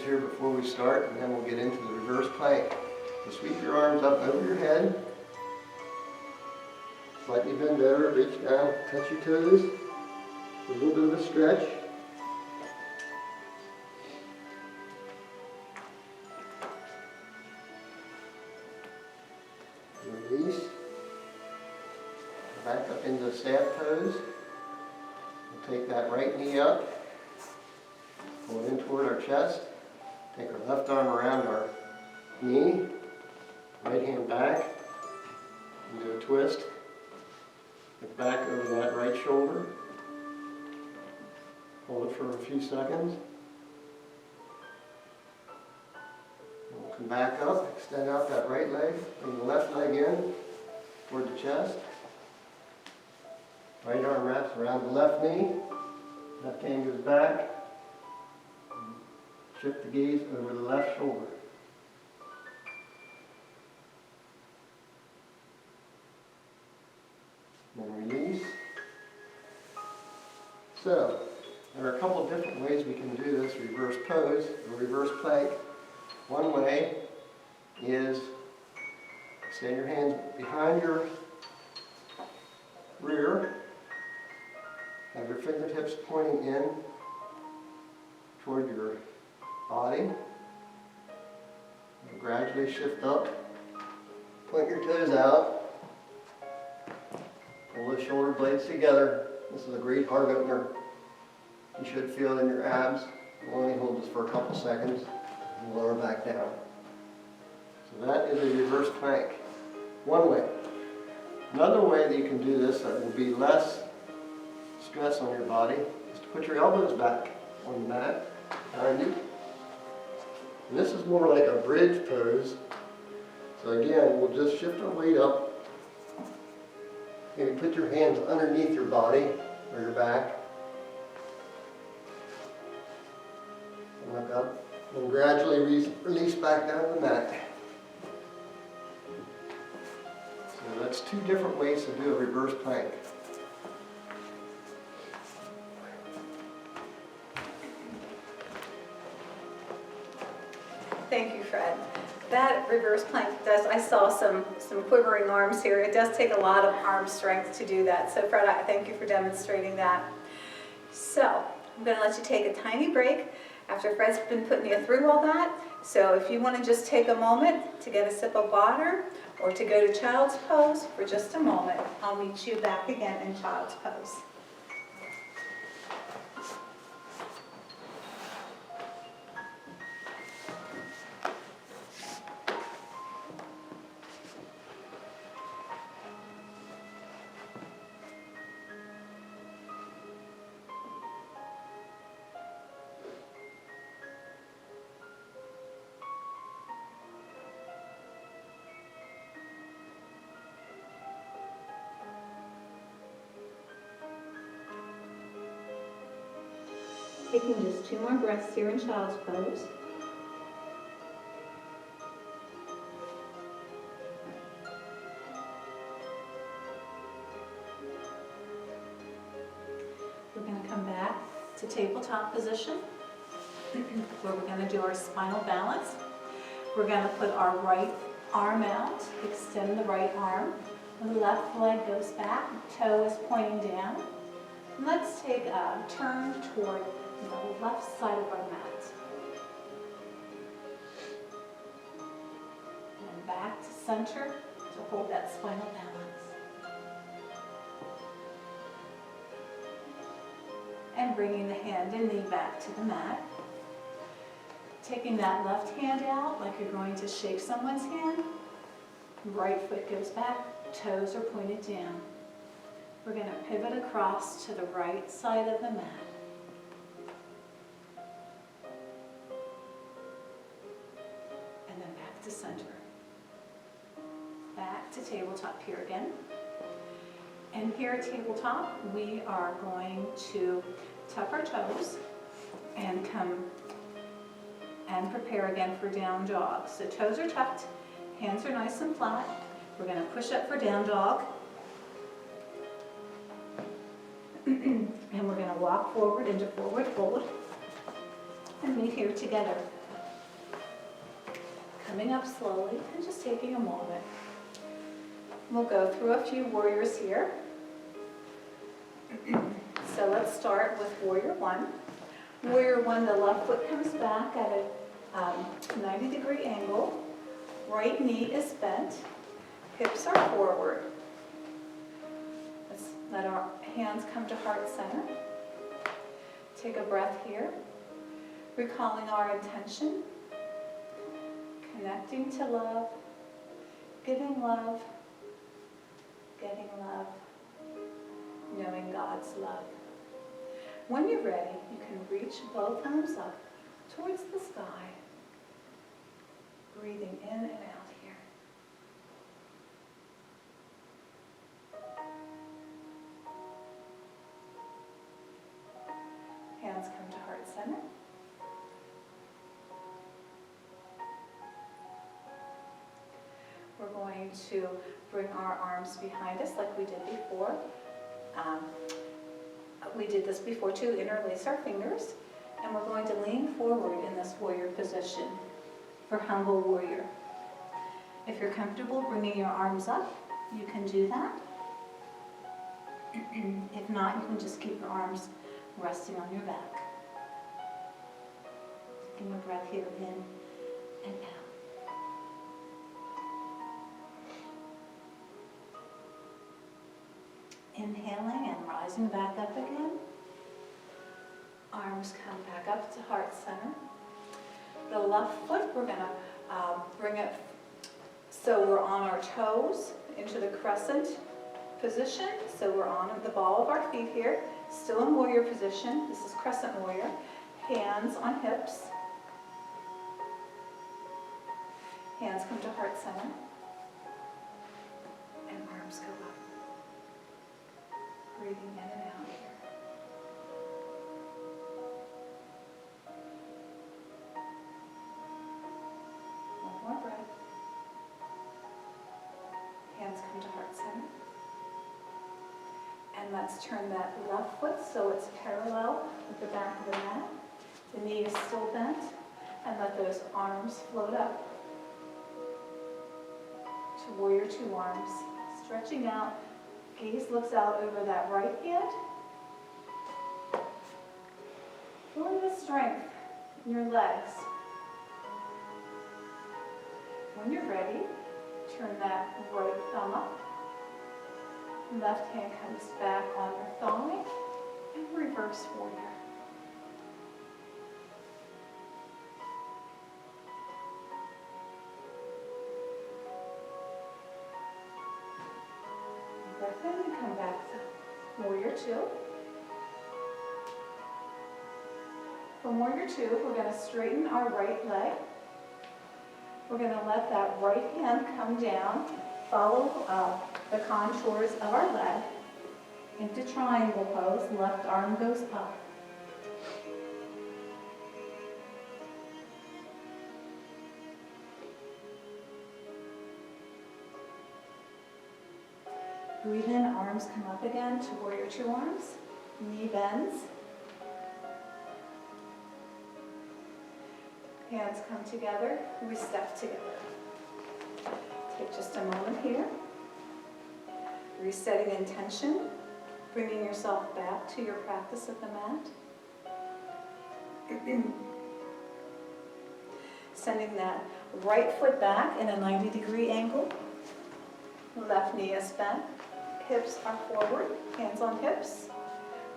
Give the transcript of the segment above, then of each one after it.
Here before we start, and then we'll get into the reverse plank. So sweep your arms up over your head, slightly bend over, reach down, touch your toes, a little bit of a stretch. Release. Back up into the staff pose. We'll take that right knee up, pull it in toward our chest. Take our left arm around our knee, right hand back, and do a twist. Look back over that right shoulder. Hold it for a few seconds. We'll come back up, extend out that right leg, bring the left leg in toward the chest. Right arm wraps around the left knee, left hand goes back. Shift the gaze over the left shoulder. Then release. So, there are a couple of different ways we can do this reverse pose, or reverse plank. One way is extend your hands behind your rear, have your fingertips pointing in toward your body. And gradually shift up. Point your toes out. Pull the shoulder blades together. This is a great heart opener. You should feel it in your abs. We'll only hold this for a couple seconds and lower back down. So that is a reverse plank. One way. Another way that you can do this that will be less stress on your body is to put your elbows back on the mat behind you. And this is more like a bridge pose. So again, we'll just shift our weight up. Maybe put your hands underneath your body or your back. And look up. And gradually release back down to the mat. So that's two different ways to do a reverse plank. Thank you, Fred. That reverse plank does, I saw some quivering arms here. It does take a lot of arm strength to do that. So Fred, I thank you for demonstrating that. So I'm going to let you take a tiny break after Fred's been putting you through all that. So if you want to just take a moment to get a sip of water or to go to child's pose for just a moment, I'll meet you back again in child's pose. Taking just 2 more breaths here in child's pose. We're going to come back to tabletop position where we're going to do our spinal balance. We're going to put our right arm out, extend the right arm. The left leg goes back, toe is pointing down. Let's take a turn toward the left side of our mat. And back to center to hold that spinal balance. And bringing the hand and knee back to the mat. Taking that left hand out like you're going to shake someone's hand. Right foot goes back, toes are pointed down. We're going to pivot across to the right side of the mat. And then back to center. Back to tabletop here again. And here at tabletop, we are going to tuck our toes and come and prepare again for down dog. So toes are tucked, hands are nice and flat. We're going to push up for down dog. And we're going to walk forward into forward fold and meet here together. Coming up slowly and just taking a moment. We'll go through a few warriors here. So let's start with warrior one. Warrior one, the left foot comes back at a 90-degree angle. Right knee is bent. Hips are forward. Let's let our hands come to heart center. Take a breath here. Recalling our intention. Connecting to love. Giving love. Getting love. Knowing God's love. When you're ready, you can reach both arms up towards the sky. Breathing in and out here. Hands come to heart center. We're going to bring our arms behind us like we did before. We did this before too, interlace our fingers, and we're going to lean forward in this warrior position for humble warrior. If you're comfortable bringing your arms up, you can do that. If not, you can just keep your arms resting on your back. Taking a breath here in and out. Inhaling and rising back up again. Arms come back up to heart center. The left foot, we're going to bring it so we're on our toes into the crescent position. So we're on the ball of our feet here, still in warrior position. This is crescent warrior. Hands on hips. Hands come to heart center. And arms go up. Breathing in and out here. One more breath. Hands come to heart center. And let's turn that left foot so it's parallel with the back of the mat. The knee is still bent. And let those arms float up to warrior two arms. Stretching out. Gaze looks out over that right hand. Feel the strength in your legs. When you're ready, turn that right thumb up. Left hand comes back on your thigh and reverse warrior. Breath in and come back to warrior two. From warrior two, we're going to straighten our right leg. We're going to let that right hand come down, follow the contours of our leg into triangle pose. Left arm goes up. Breathe in, arms come up again to warrior two arms. Knee bends. Hands come together, we step together. Take just a moment here. Resetting intention, bringing yourself back to your practice of the mat. Sending that right foot back in a 90-degree angle. Left knee is bent. Hips are forward, hands on hips.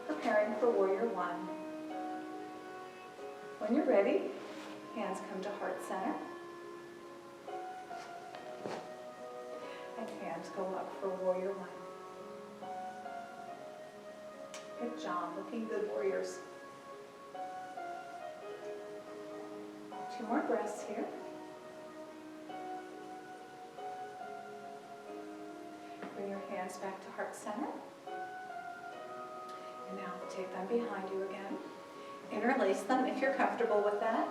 Preparing for warrior one. When you're ready, hands come to heart center. And hands go up for warrior one. Good job, looking good, warriors. 2 more breaths here. Bring your hands back to heart center. And now take them behind you again. Interlace them if you're comfortable with that.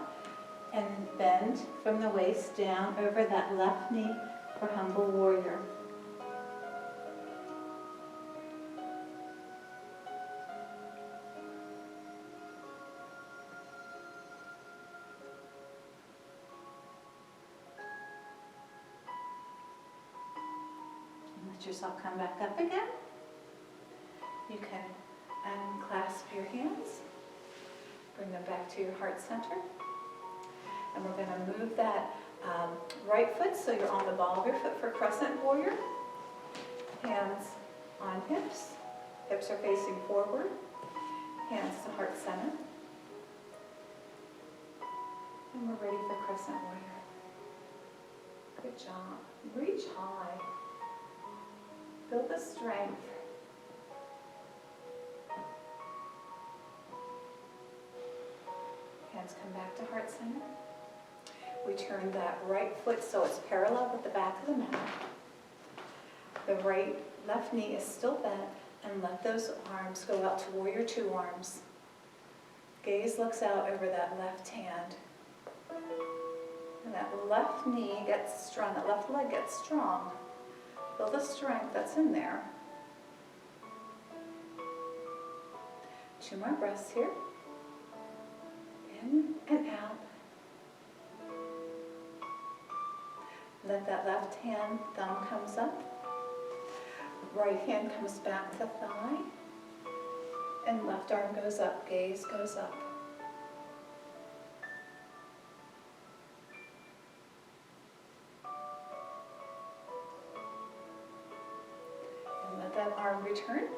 And bend from the waist down over that left knee for humble warrior. Let yourself come back up again. You can unclasp your hands. Bring them back to your heart center. And we're going to move that right foot so you're on the ball of your foot for crescent warrior. Hands on hips. Hips are facing forward. Hands to heart center. And we're ready for crescent warrior. Good job. Reach high. Build the strength. Hands come back to heart center. We turn that right foot so it's parallel with the back of the mat. The left knee is still bent, and let those arms go out to warrior two arms. Gaze looks out over that left hand. And that left knee gets strong, that left leg gets strong. Feel the strength that's in there. 2 more breaths here. In and out. Let that left hand, thumb comes up. Right hand comes back to thigh. And left arm goes up, gaze goes up. And let that arm return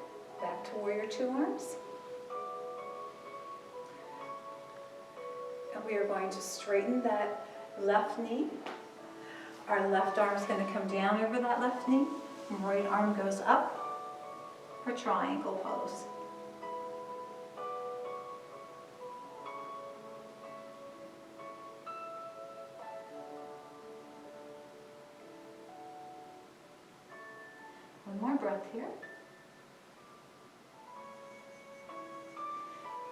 back to warrior two arms. And we are going to straighten that left knee. Our left arm is going to come down over that left knee. And right arm goes up for triangle pose. One more breath here.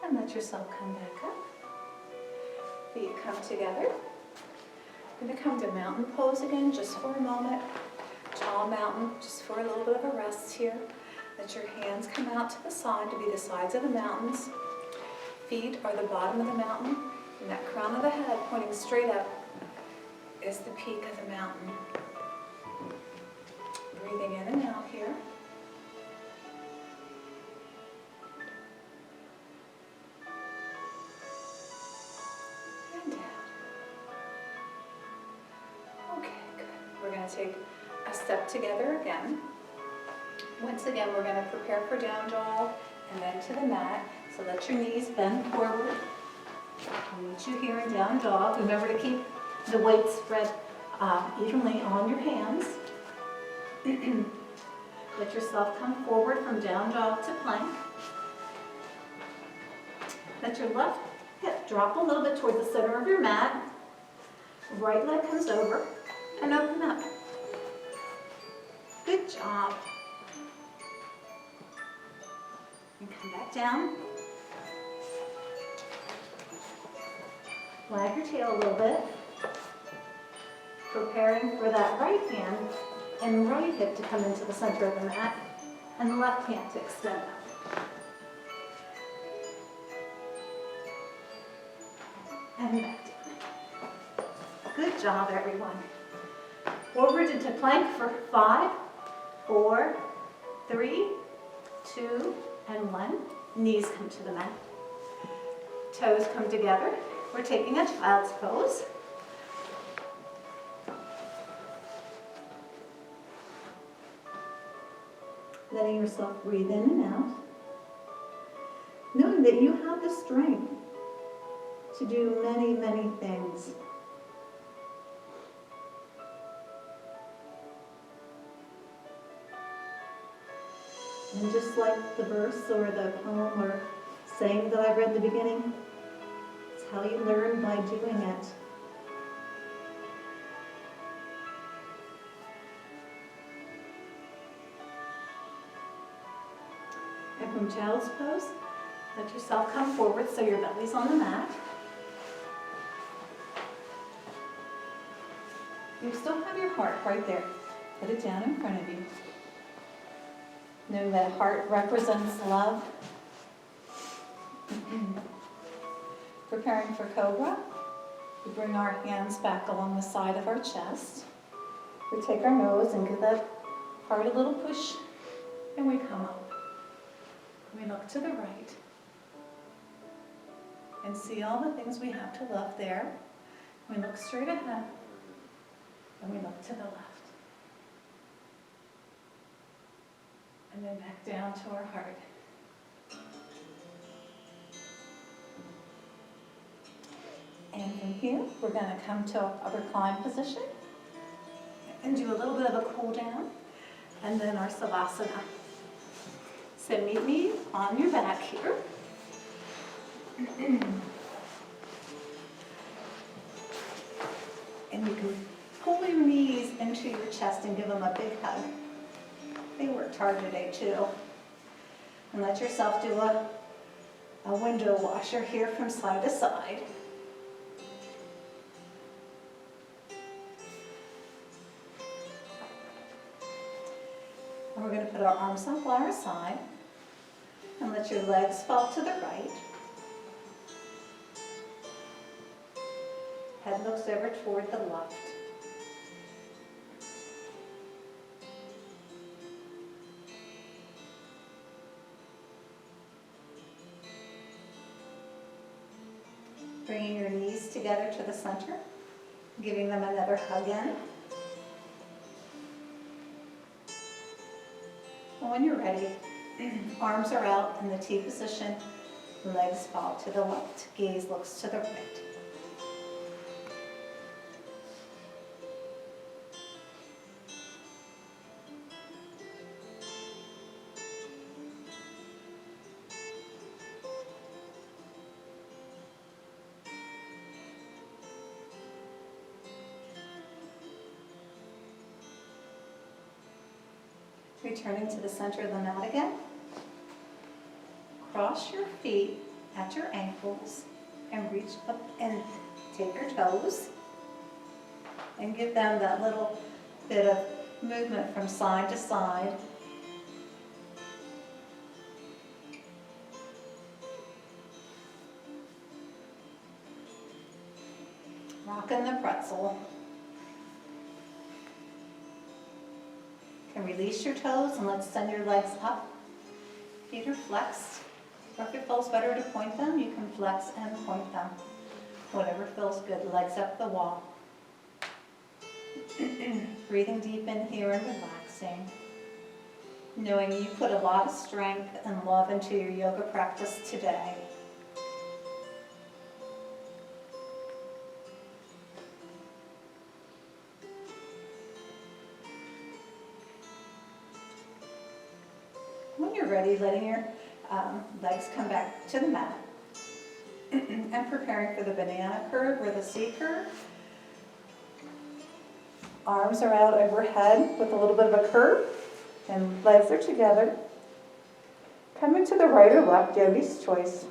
And let yourself come back up. Feet come together. We're going to come to mountain pose again just for a moment. Tall mountain, just for a little bit of a rest here. Let your hands come out to the side to be the sides of the mountains. Feet are the bottom of the mountain. And that crown of the head pointing straight up is the peak of the mountain. Breathing in and out here. And out. Okay, good. We're going to take a step together again. Once again, we're going to prepare for down dog and then to the mat. So let your knees bend forward. I'll meet you here in down dog. Remember to keep the weight spread evenly on your hands. Let yourself come forward from down dog to plank. Let your left hip drop a little bit toward the center of your mat. Right leg comes over and open up. Good job. And come back down. Wag your tail a little bit. Preparing for that right hand and right hip to come into the center of the mat and the left hand to extend up. And back down. Good job, everyone. Forward into plank for 5, 4, 3, 2, and 1. Knees come to the mat. Toes come together. We're taking a child's pose. Letting yourself breathe in and out. Knowing that you have the strength to do many, many things. And just like the verse or the poem or saying that I read in the beginning, it's how you learn by doing it. And from child's pose, let yourself come forward so your belly's on the mat. You still have your heart right there. Put it down in front of you. Know that heart represents love. Preparing for cobra. We bring our hands back along the side of our chest. We take our nose and give that Hard a little push, and we come up. We look to the right and see all the things we have to love there. We look straight ahead, and we look to the left. And then back down to our heart. And from here, we're going to come to a recline position and do a little bit of a cool down, and then our Savasana. So meet me on your back here. And you can pull your knees into your chest and give them a big hug. They worked hard today too. And let yourself do a window washer here from side to side. And we're going to put our arms up by our side and let your legs fall to the right. Head looks over toward the left. Bringing your knees together to the center, giving them another hug in. And when you're ready, arms are out in the T position, legs fall to the left, gaze looks to the right. Returning to the center of the mat again. Cross your feet at your ankles and reach up and take your toes and give them that little bit of movement from side to side. Rocking the pretzel. And release your toes and let's send your legs up. Feet are flexed. Or if it feels better to point them, you can flex and point them. Whatever feels good. Legs up the wall. Breathing deep in here and relaxing. Knowing you put a lot of strength and love into your yoga practice today. When you're ready, letting your legs come back to the mat and preparing for the banana curve or the C curve. Arms are out overhead with a little bit of a curve and legs are together. Coming to the right or left, yogi's choice.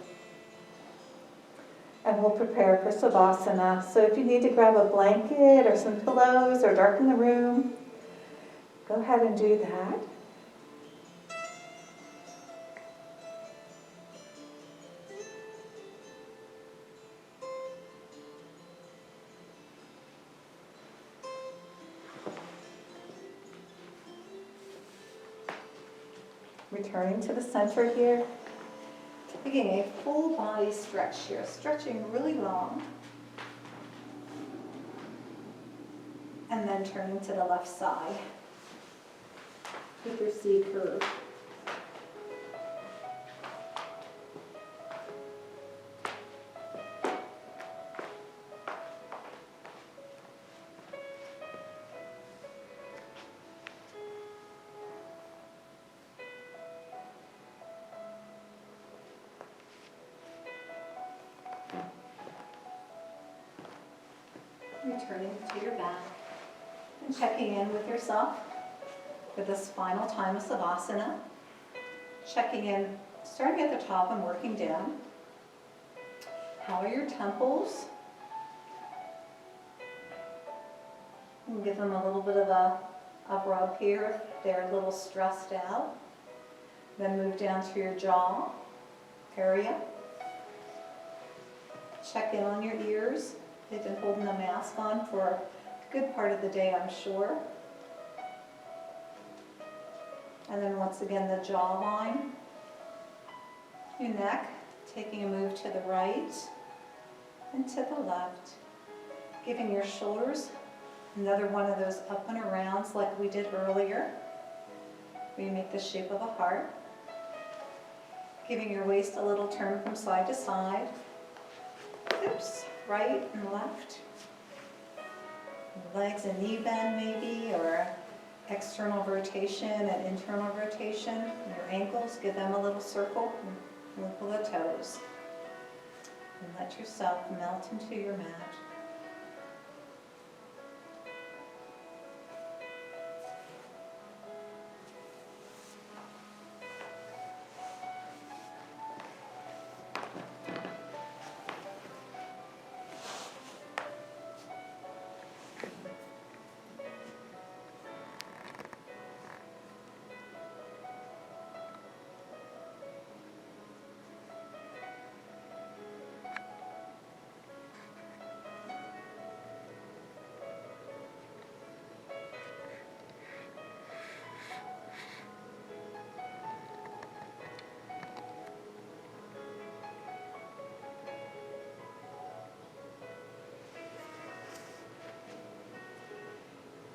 And we'll prepare for Savasana. So if you need to grab a blanket or some pillows or darken the room, go ahead and do that. Returning to the center here, taking a full body stretch here, stretching really long, and then turning to the left side with your C curve. Returning to your back and checking in with yourself for this final time of Savasana. Checking in, starting at the top and working down. How are your temples? And give them a little bit of a rub here if they're a little stressed out. Then move down to your jaw area. Check in on your ears. They've been holding the mask on for a good part of the day, I'm sure. And then once again, the jawline, your neck, taking a move to the right and to the left. Giving your shoulders another one of those up and arounds like we did earlier, where you make the shape of a heart. Giving your waist a little turn from side to side. Oops, right and left. Legs a knee bend maybe, or external rotation and internal rotation. Your ankles, give them a little circle and wiggle the toes. And let yourself melt into your mat.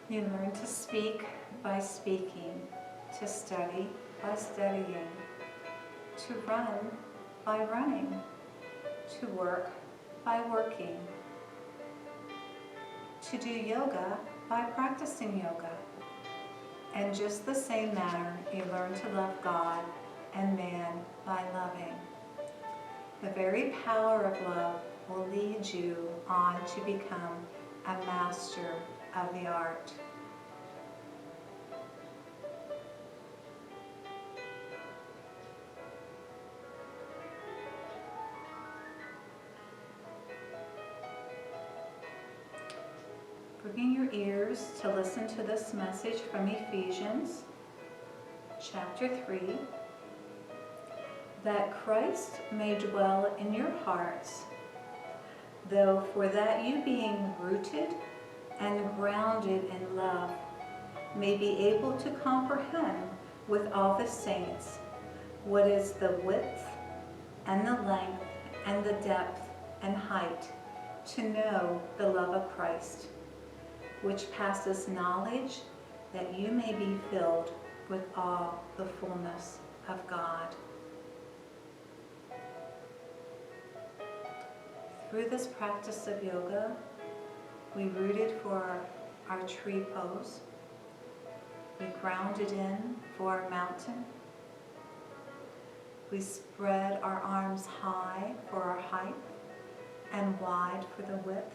You learn to speak by speaking, to study by studying, to run by running, to work by working, to do yoga by practicing yoga. In just the same manner, you learn to love God and man by loving. The very power of love will lead you on to become a master of the art. Bringing your ears to listen to this message from Ephesians chapter 3, that Christ may dwell in your hearts, though for that you being rooted and grounded in love may be able to comprehend with all the saints what is the width and the length and the depth and height, to know the love of Christ, which passes knowledge, that you may be filled with all the fullness of God. Through this practice of yoga, we rooted for our tree pose. We grounded in for our mountain. We spread our arms high for our height and wide for the width.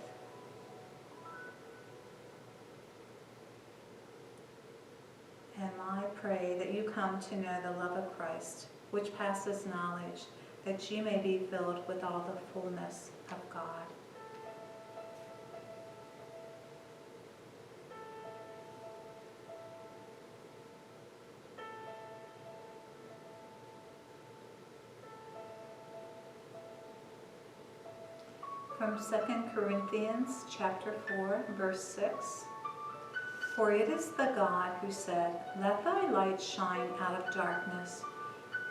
And I pray that you come to know the love of Christ, which passes knowledge, that you may be filled with all the fullness of God. From 2 Corinthians chapter 4, verse 6. For it is the God who said, "Let thy light shine out of darkness,"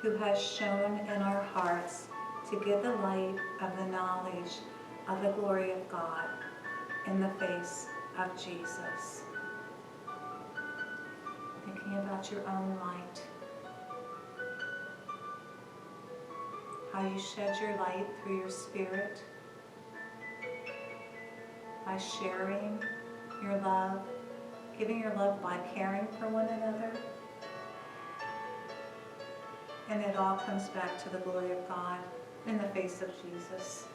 who has shone in our hearts to give the light of the knowledge of the glory of God in the face of Jesus. Thinking about your own light. How you shed your light through your spirit by sharing your love, giving your love by caring for one another. And it all comes back to the glory of God in the face of Jesus.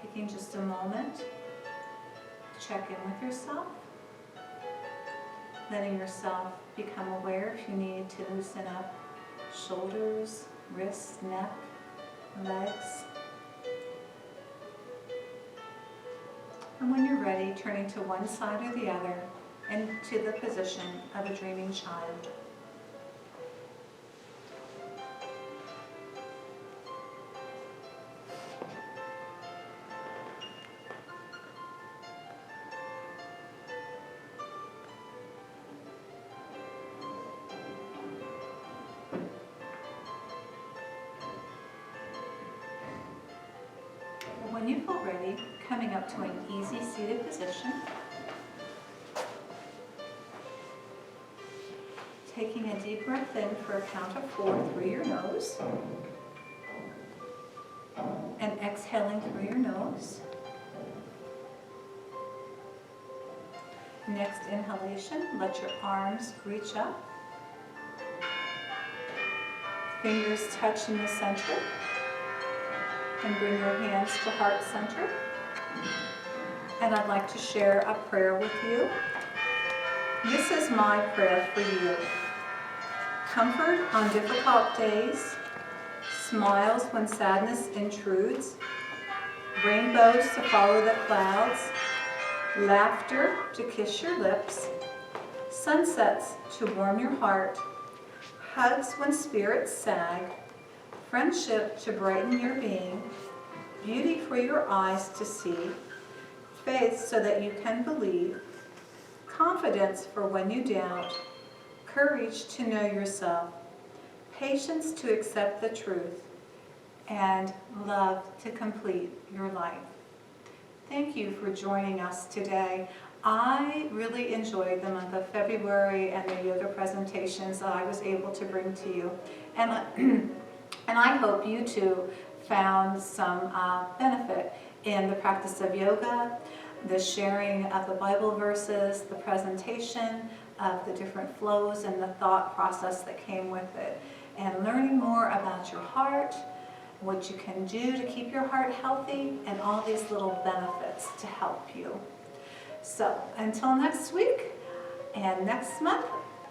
Taking just a moment to check in with yourself. Letting yourself become aware if you need to loosen up shoulders, wrists, neck, legs. And when you're ready, turning to one side or the other into the position of a dreaming child. when you feel ready, coming up to an easy seated position. Taking a deep breath in for a count of 4 through your nose. And exhaling through your nose. Next inhalation, let your arms reach up. Fingers touch in the center. And bring your hands to heart center. And I'd like to share a prayer with you. This is my prayer for you. Comfort on difficult days, smiles when sadness intrudes, rainbows to follow the clouds, laughter to kiss your lips, sunsets to warm your heart, hugs when spirits sag, friendship to brighten your being, beauty for your eyes to see, faith so that you can believe, confidence for when you doubt, courage to know yourself, patience to accept the truth, and love to complete your life. Thank you for joining us today. I really enjoyed the month of February and the yoga presentations that I was able to bring to you. And I hope you too found some benefit in the practice of yoga, the sharing of the Bible verses, the presentation of the different flows and the thought process that came with it, and learning more about your heart, what you can do to keep your heart healthy, and all these little benefits to help you. So until next week and next month,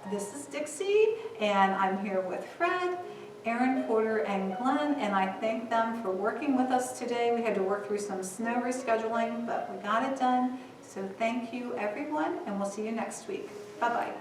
this is Dixie, and I'm here with Fred, Aaron, Porter, and Glenn, and I thank them for working with us today. We had to work through some snow rescheduling, but we got it done. So thank you, everyone, and we'll see you next week. Bye-bye.